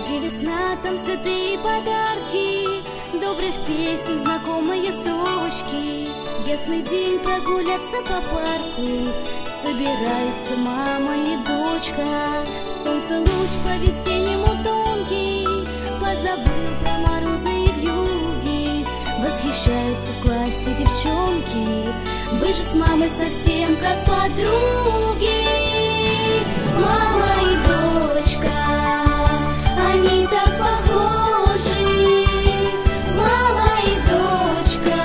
Где весна, там цветы и подарки, добрых песен, знакомые строчки. Ясный день прогуляться по парку, собираются мама и дочка. Солнце луч по-весеннему тонкий, позабыл про морозы и вьюги. Восхищаются в классе девчонки, вы же с мамой совсем как подруги. Мама и дочка, они так похожи. Мама и дочка,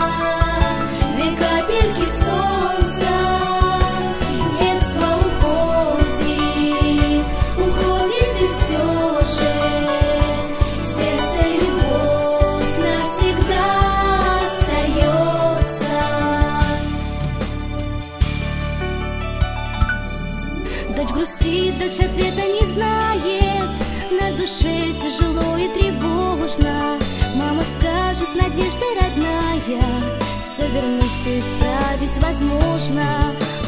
две капельки солнца. Детство уходит, уходит и все же в сердце любовь навсегда остается. Дочь грустит, дочь ответа не знает, на душе тяжело и тревожно. Мама скажет с надеждой родная, все вернуть, все исправить возможно.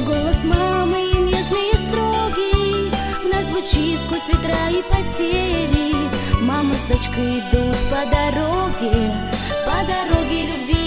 Голос мамы нежный и строгий вновь звучит сквозь ветра и потери. Мама с дочкой идут по дороге любви